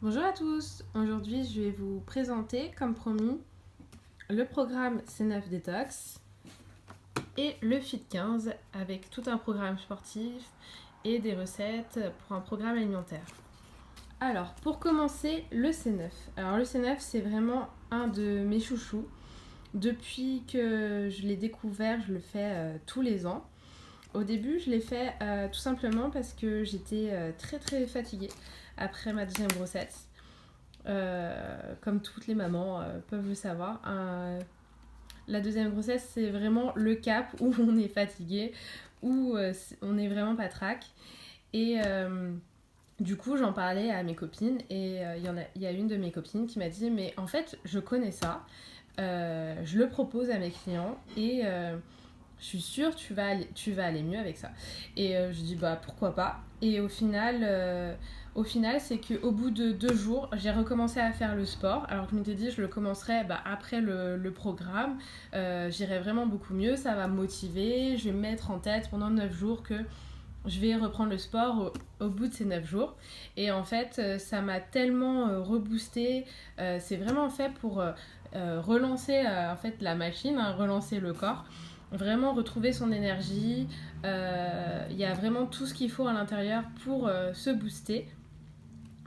Bonjour à tous, aujourd'hui je vais vous présenter, comme promis, le programme C9 Detox et le Fit 15 avec tout un programme sportif et des recettes pour un programme alimentaire. Alors, pour commencer, le C9. Alors, le C9, c'est vraiment un de mes chouchous. Depuis que je l'ai découvert, je le fais tous les ans. Au début, je l'ai fait tout simplement parce que j'étais très très fatiguée après ma deuxième grossesse. Comme toutes les mamans peuvent le savoir. La deuxième grossesse, c'est vraiment le cap où on est fatigué, où on est vraiment patraque. Et du coup, j'en parlais à mes copines et il y a une de mes copines qui m'a dit mais en fait, je connais ça, je le propose à mes clients et je suis sûre tu vas aller mieux avec ça. Et je dis bah pourquoi pas. Et au final c'est qu'au bout de 2 jours, j'ai recommencé à faire le sport. Alors que je m'étais dit je le commencerai après le programme. J'irai vraiment beaucoup mieux, ça va me motiver. Je vais me mettre en tête pendant 9 jours que je vais reprendre le sport au bout de ces 9 jours. Et en fait, ça m'a tellement reboosté. C'est vraiment fait pour relancer en fait, la machine, hein, relancer le corps. Vraiment retrouver son énergie. Il y a vraiment tout ce qu'il faut à l'intérieur pour se booster.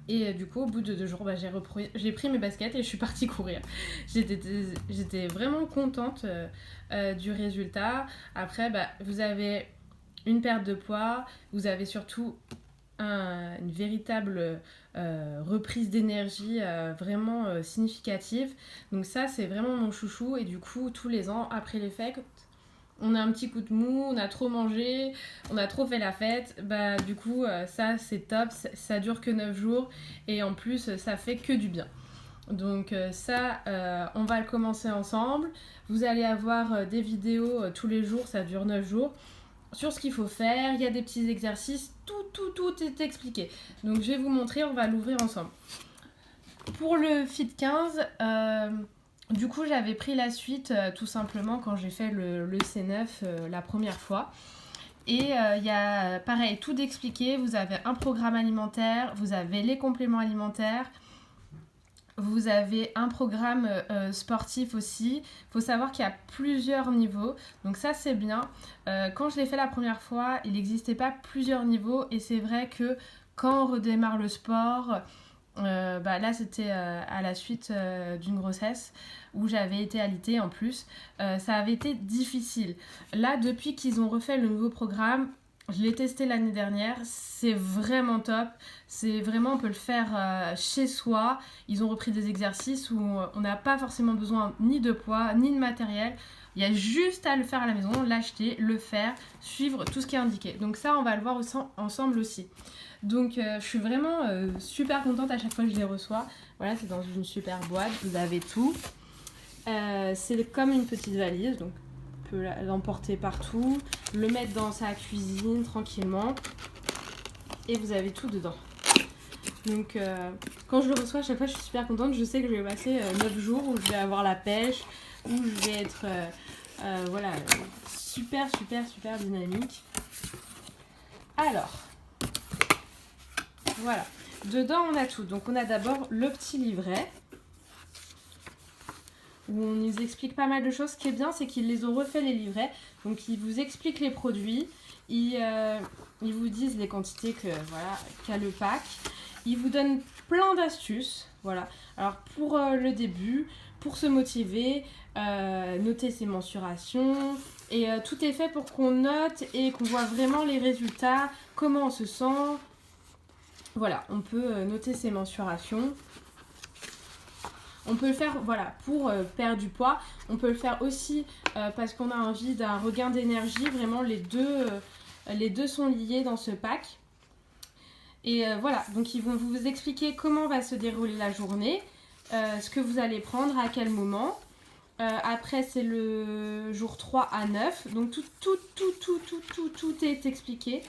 Et du coup, au bout de 2 jours, j'ai pris mes baskets et je suis partie courir. J'étais vraiment contente du résultat. Après, vous avez une perte de poids, vous avez surtout une véritable reprise d'énergie vraiment significative. Donc ça, c'est vraiment mon chouchou. Et du coup, tous les ans, après les fêtes, on a un petit coup de mou, on a trop mangé, on a trop fait la fête. Bah du coup, ça, c'est top. Ça dure que 9 jours. Et en plus, ça fait que du bien. Donc ça, on va le commencer ensemble. Vous allez avoir des vidéos tous les jours, ça dure 9 jours sur ce qu'il faut faire, il y a des petits exercices, tout est expliqué. Donc je vais vous montrer, on va l'ouvrir ensemble. Pour le Fit 15, du coup j'avais pris la suite tout simplement quand j'ai fait le C9 la première fois. Et il y a pareil, tout d'expliqué, vous avez un programme alimentaire, vous avez les compléments alimentaires, vous avez un programme sportif aussi. Il faut savoir qu'il y a plusieurs niveaux. Donc ça, c'est bien. Quand je l'ai fait la première fois, il n'existait pas plusieurs niveaux. Et c'est vrai que quand on redémarre le sport, là, c'était à la suite d'une grossesse où j'avais été alitée en plus. Ça avait été difficile. Là, depuis qu'ils ont refait le nouveau programme, je l'ai testé l'année dernière, c'est vraiment top. C'est vraiment, on peut le faire chez soi. Ils ont repris des exercices où on n'a pas forcément besoin ni de poids, ni de matériel. Il y a juste à le faire à la maison, l'acheter, le faire, suivre tout ce qui est indiqué. Donc ça, on va le voir ensemble aussi. Donc je suis vraiment super contente à chaque fois que je les reçois. Voilà, c'est dans une super boîte, vous avez tout. C'est comme une petite valise, donc on peut l'emporter partout, le mettre dans sa cuisine tranquillement. Et vous avez tout dedans. Donc quand je le reçois à chaque fois, je suis super contente. Je sais que je vais passer 9 jours où je vais avoir la pêche, où je vais être voilà, super dynamique. Alors, voilà. Dedans, on a tout. Donc on a d'abord le petit livret où on nous explique pas mal de choses. Ce qui est bien, c'est qu'ils les ont refait les livrets. Donc ils vous expliquent les produits, ils vous disent les quantités qu'a le pack. Ils vous donnent plein d'astuces. Voilà. Alors pour le début, pour se motiver, noter ses mensurations. Et tout est fait pour qu'on note et qu'on voit vraiment les résultats, comment on se sent. Voilà, on peut noter ses mensurations. On peut le faire pour perdre du poids. On peut le faire aussi parce qu'on a envie d'un regain d'énergie. Vraiment, les deux sont liés dans ce pack. Et voilà, donc ils vont vous expliquer comment va se dérouler la journée, ce que vous allez prendre, à quel moment. Après, c'est le jour 3 à 9. Donc tout est expliqué.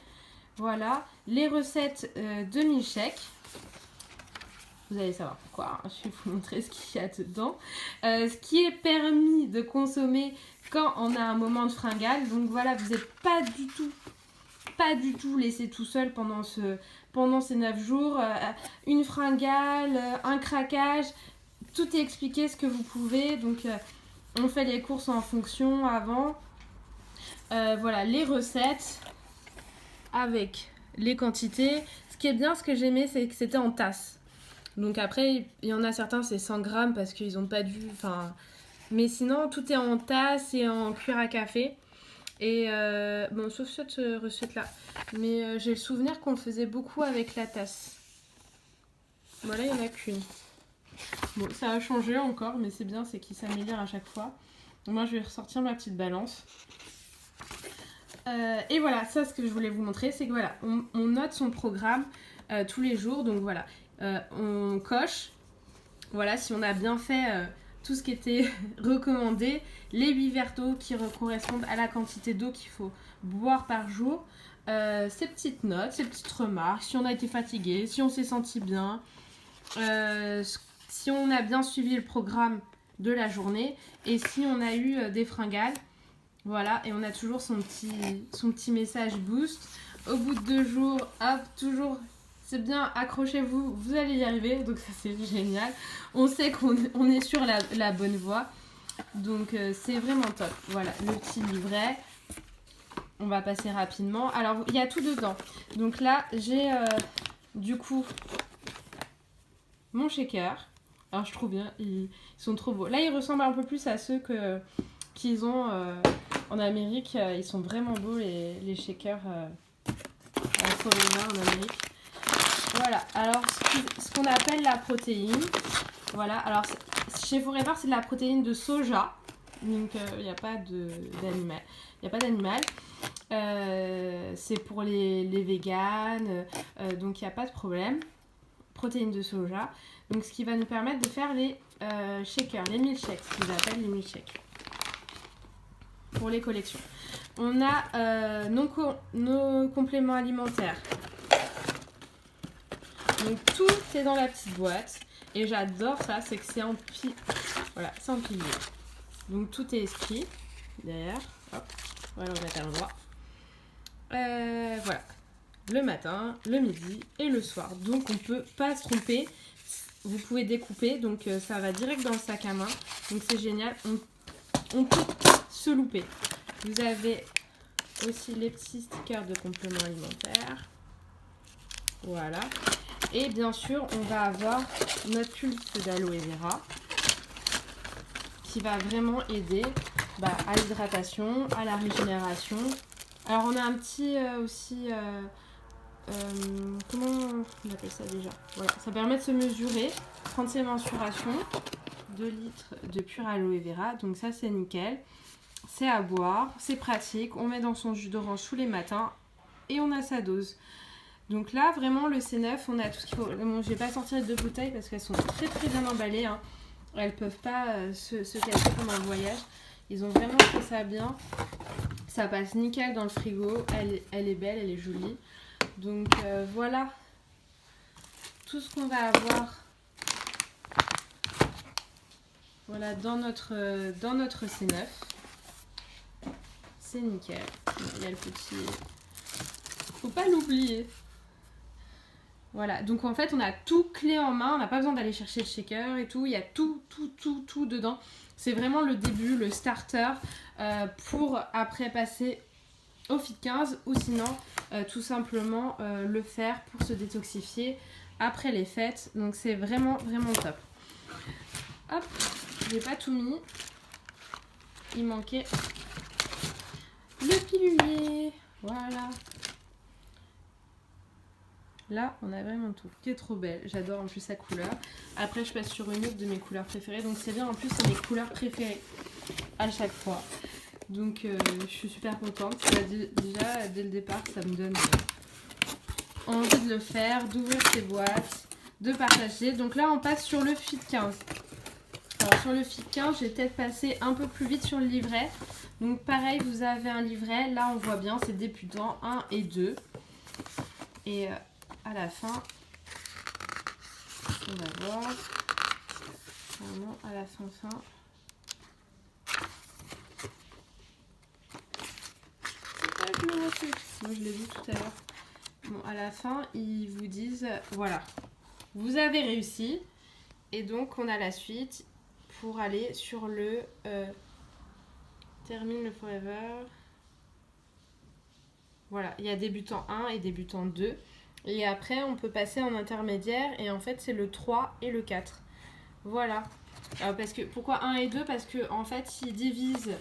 Voilà, les recettes de milkshake. Vous allez savoir pourquoi, hein. Je vais vous montrer ce qu'il y a dedans. Ce qui est permis de consommer quand on a un moment de fringale. Donc voilà, vous n'êtes pas pas du tout laisser tout seul pendant ces 9 jours. Une fringale, un craquage, tout est expliqué ce que vous pouvez. Donc on fait les courses en fonction avant. Voilà, les recettes avec les quantités. Ce qui est bien, ce que j'aimais, c'est que c'était en tasse. Donc après, il y en a certains, c'est 100 grammes parce qu'ils n'ont pas dû... Mais sinon, tout est en tasse et en cuillère à café. Et bon, sauf cette recette-là. Mais j'ai le souvenir qu'on le faisait beaucoup avec la tasse. Voilà, il n'y en a qu'une. Bon, ça a changé encore, mais c'est bien, c'est qu'il s'améliore à chaque fois. Donc moi, je vais ressortir ma petite balance. Et voilà, ça, ce que je voulais vous montrer, c'est que voilà, on note son programme tous les jours. Donc voilà, on coche. Voilà, si on a bien fait tout ce qui était recommandé, les 8 verres d'eau qui correspondent à la quantité d'eau qu'il faut boire par jour, ces petites notes, ces petites remarques, si on a été fatigué, si on s'est senti bien, si on a bien suivi le programme de la journée et si on a eu des fringales. Voilà, et on a toujours son petit message boost. Au bout de 2 jours, hop, toujours, c'est bien, accrochez-vous, vous allez y arriver. Donc ça, c'est génial. On sait qu'on est sur la bonne voie. Donc c'est vraiment top. Voilà, le petit livret. On va passer rapidement. Alors, il y a tout dedans. Donc là, j'ai du coup mon shaker. Alors, je trouve bien, ils sont trop beaux. Là, ils ressemblent un peu plus à ceux qu'ils ont en Amérique. Ils sont vraiment beaux, les shakers Forever en Amérique. Voilà, alors ce qu'on appelle la protéine. Voilà, alors chez Forever, c'est de la protéine de soja. Donc, il n'y a pas d'animal. Il n'y a pas d'animal. C'est pour les véganes. Donc, il n'y a pas de problème. Protéines de soja. Donc, ce qui va nous permettre de faire les shakers, les milkshakes, ce qu'ils appellent les milkshakes. Pour les collections. On a nos compléments alimentaires. Donc tout est dans la petite boîte. Et j'adore ça, c'est que c'est empilé. Voilà, c'est empilé. Donc tout est écrit derrière. Hop, on va le remettre à l'endroit. Voilà. Le matin, le midi et le soir. Donc on ne peut pas se tromper. Vous pouvez découper, donc ça va direct dans le sac à main. Donc c'est génial. On peut se louper. Vous avez aussi les petits stickers de compléments alimentaires. Voilà. Et bien sûr, on va avoir notre pulpe d'aloe vera qui va vraiment aider à l'hydratation, à la régénération. Alors on a un petit aussi... comment on appelle ça déjà? Voilà, ça permet de se mesurer, prendre ses mensurations. 2 litres de pur aloe vera, donc ça c'est nickel. C'est à boire, c'est pratique, on met dans son jus d'orange tous les matins et on a sa dose. Donc là vraiment le C9, on a tout ce qu'il faut. Bon, je vais pas sortir les 2 bouteilles parce qu'elles sont très très bien emballées, hein. Elles peuvent pas se casser pendant le voyage. Ils ont vraiment fait ça bien. Ça passe nickel dans le frigo, elle est belle, elle est jolie. Donc voilà tout ce qu'on va avoir. Voilà, dans notre C9. C'est nickel. Il y a le petit... Faut pas l'oublier. Voilà, donc en fait, on a tout clé en main. On n'a pas besoin d'aller chercher le shaker et tout. Il y a tout dedans. C'est vraiment le début, le starter pour après passer au Fit 15 ou sinon tout simplement le faire pour se détoxifier après les fêtes. Donc c'est vraiment top. Hop, j'ai pas tout mis. Il manquait le pilulier. Voilà. Là, on a vraiment tout. Qui est trop belle. J'adore en plus sa couleur. Après, je passe sur une autre de mes couleurs préférées. Donc c'est bien. En plus, c'est mes couleurs préférées à chaque fois. Donc je suis super contente. Déjà, dès le départ, ça me donne envie de le faire, d'ouvrir ces boîtes, de partager. Donc là, on passe sur le Fit 15. Alors sur le Fit 15, j'ai peut-être passé un peu plus vite sur le livret. Donc pareil, vous avez un livret. Là, on voit bien, c'est débutant 1 et 2. Et à la fin, on va voir. Vraiment, à la fin. C'est pas que je me réfléchis. comme je l'ai vu tout à l'heure. Bon, à la fin, ils vous disent, voilà, vous avez réussi. Et donc, on a la suite pour aller sur le termine le forever. Voilà, il y a débutant 1 et débutant 2. Et après, on peut passer en intermédiaire. Et en fait, c'est le 3 et le 4. Voilà. Parce que, pourquoi 1 et 2? Parce qu'en fait, ils divisent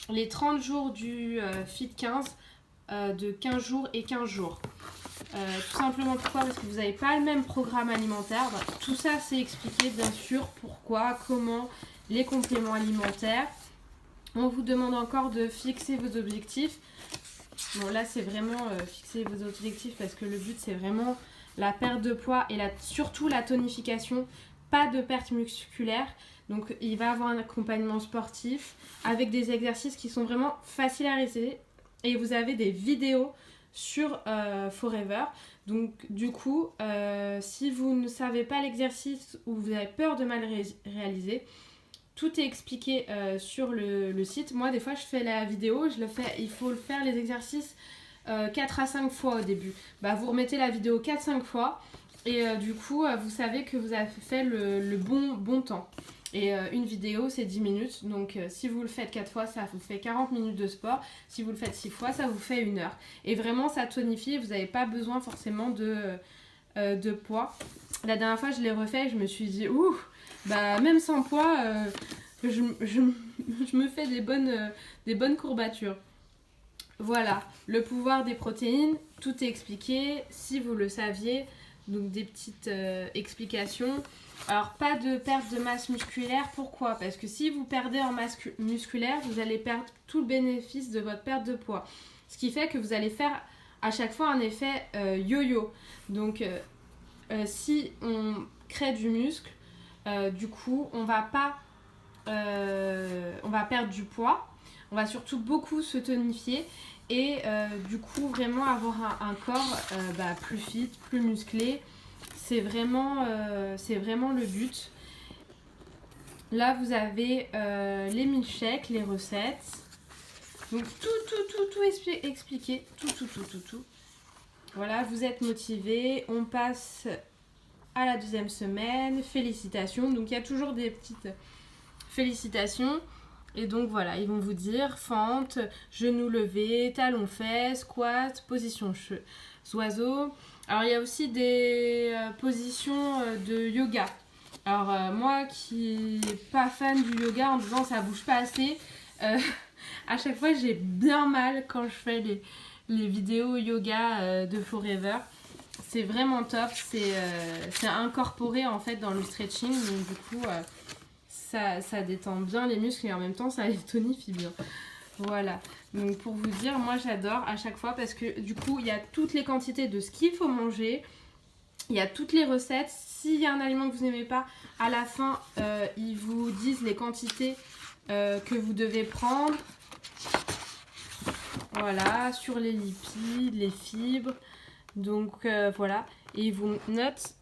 les 30 jours du FIT 15 de 15 jours et 15 jours. Tout simplement pourquoi? Parce que vous n'avez pas le même programme alimentaire. Tout ça, c'est expliqué, bien sûr, pourquoi, comment, les compléments alimentaires. On vous demande encore de fixer vos objectifs. Bon, là, c'est vraiment fixer vos objectifs parce que le but, c'est vraiment la perte de poids et surtout la tonification. Pas de perte musculaire. Donc, il va avoir un accompagnement sportif avec des exercices qui sont vraiment faciles à réaliser. Et vous avez des vidéos sur Forever. Donc, du coup, si vous ne savez pas l'exercice ou vous avez peur de mal réaliser, tout est expliqué sur le site. Moi, des fois, je fais la vidéo, il faut le faire les exercices 4 à 5 fois au début. Vous remettez la vidéo 4-5 fois et du coup, vous savez que vous avez fait le bon temps. Et une vidéo, c'est 10 minutes. Donc, si vous le faites 4 fois, ça vous fait 40 minutes de sport. Si vous le faites 6 fois, ça vous fait 1 heure. Et vraiment, ça tonifie. Vous n'avez pas besoin forcément de poids. La dernière fois, je l'ai refait et je me suis dit, ouh, même sans poids, je me fais des bonnes courbatures. Voilà, le pouvoir des protéines, tout est expliqué. Si vous le saviez, donc des petites explications. Alors, pas de perte de masse musculaire. Pourquoi? Parce que si vous perdez en masse musculaire, vous allez perdre tout le bénéfice de votre perte de poids. Ce qui fait que vous allez faire à chaque fois un effet yo-yo. Donc, si on crée du muscle, du coup, on va perdre du poids. On va surtout beaucoup se tonifier. Et du coup, vraiment avoir un corps plus fit, plus musclé. C'est vraiment le but. Là, vous avez les milkshakes, les recettes. Donc, tout expliqué. Tout. Voilà, vous êtes motivés. On passe à la 2e semaine. Félicitations. Donc, il y a toujours des petites félicitations. Et donc, voilà, ils vont vous dire fente, genoux levés, talons faits, squat, position oiseau. Alors, il y a aussi des positions de yoga. Alors, moi qui n'ai pas fan du yoga en disant ça bouge pas assez, à chaque fois, j'ai bien mal quand je fais les vidéos yoga de Forever. C'est vraiment top. C'est incorporé en fait dans le stretching. Donc, du coup, ça détend bien les muscles et en même temps, ça les tonifie bien. Voilà, donc pour vous dire, moi j'adore à chaque fois parce que du coup il y a toutes les quantités de ce qu'il faut manger, il y a toutes les recettes. S'il y a un aliment que vous n'aimez pas, à la fin ils vous disent les quantités que vous devez prendre. Voilà, sur les lipides, les fibres, donc voilà, et ils vous notent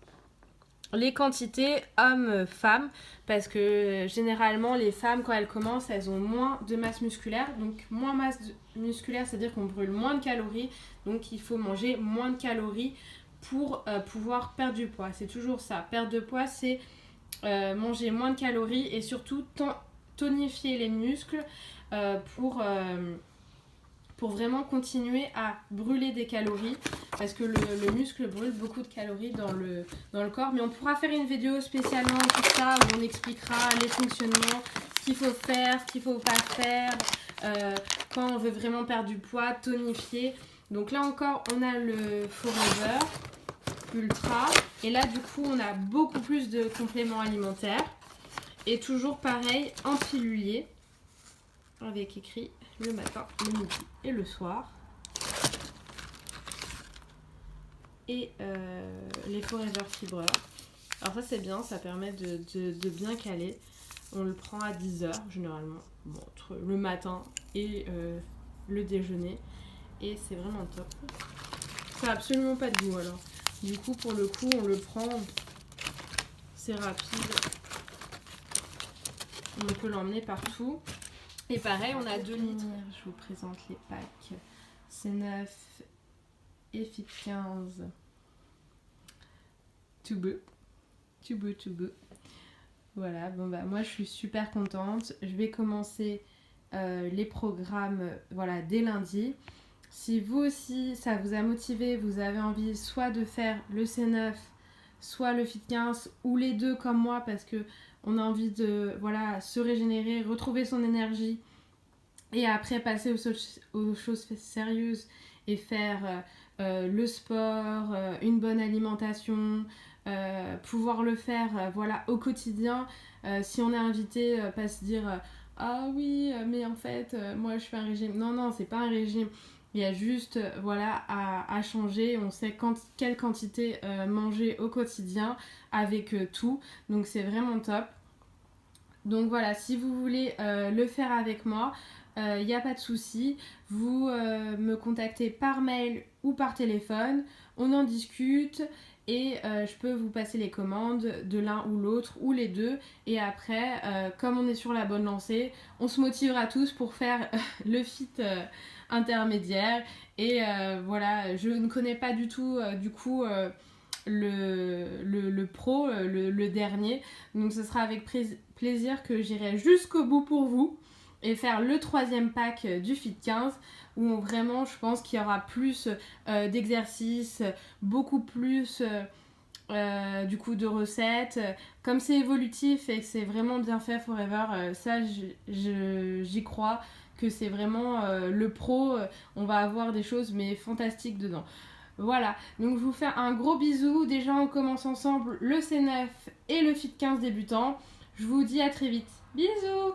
les quantités hommes-femmes parce que généralement les femmes quand elles commencent elles ont moins de masse musculaire, donc moins masse musculaire c'est à dire qu'on brûle moins de calories, donc il faut manger moins de calories pour pouvoir perdre du poids. C'est toujours ça, perdre de poids c'est manger moins de calories et surtout tonifier les muscles pour vraiment continuer à brûler des calories parce que le muscle brûle beaucoup de calories dans le corps. Mais on pourra faire une vidéo spécialement tout ça où on expliquera les fonctionnements, ce qu'il faut faire, ce qu'il ne faut pas faire, quand on veut vraiment perdre du poids, tonifier. Donc là encore, on a le Forever Ultra et là du coup on a beaucoup plus de compléments alimentaires et toujours pareil en pilulier avec écrit le matin, le midi et le soir. Et les Forever Fibreurs. Alors ça c'est bien, ça permet de bien caler. On le prend à 10h généralement, bon, entre le matin et le déjeuner. Et c'est vraiment top. Ça n'a absolument pas de goût alors. Du coup pour le coup on le prend, c'est rapide. On peut l'emmener partout. Et pareil, on a 2 litres. Je vous présente les packs. C'est 9 et Fit 15. Tout beau. Voilà, bon bah moi je suis super contente. Je vais commencer les programmes voilà, dès lundi. Si vous aussi ça vous a motivé, vous avez envie soit de faire le C9, soit le Fit 15 ou les deux comme moi parce que on a envie de voilà, se régénérer, retrouver son énergie et après passer aux choses sérieuses et faire le sport, une bonne alimentation, pouvoir le faire voilà, au quotidien. Si on est invité, pas se dire ah oui, mais en fait, moi je fais un régime. Non, c'est pas un régime. Il y a juste voilà, à changer. On sait quelle quantité manger au quotidien avec tout. Donc c'est vraiment top. Donc voilà, si vous voulez le faire avec moi, il n'y a pas de souci. Vous me contactez par mail ou par téléphone. On en discute et je peux vous passer les commandes de l'un ou l'autre ou les deux. Et après, comme on est sur la bonne lancée, on se motivera tous pour faire le fit intermédiaire. Et voilà, je ne connais pas du tout du coup le pro, le dernier. Donc ce sera avec plaisir que j'irai jusqu'au bout pour vous et faire le 3e pack du Fit 15 où vraiment je pense qu'il y aura plus d'exercices, beaucoup plus du coup de recettes. Comme c'est évolutif et que c'est vraiment bien fait forever, ça j'y crois que c'est vraiment le pro, on va avoir des choses mais fantastiques dedans. Voilà, donc je vous fais un gros bisou. Déjà on commence ensemble le C9 et le Fit 15 débutant. Je vous dis à très vite. Bisous!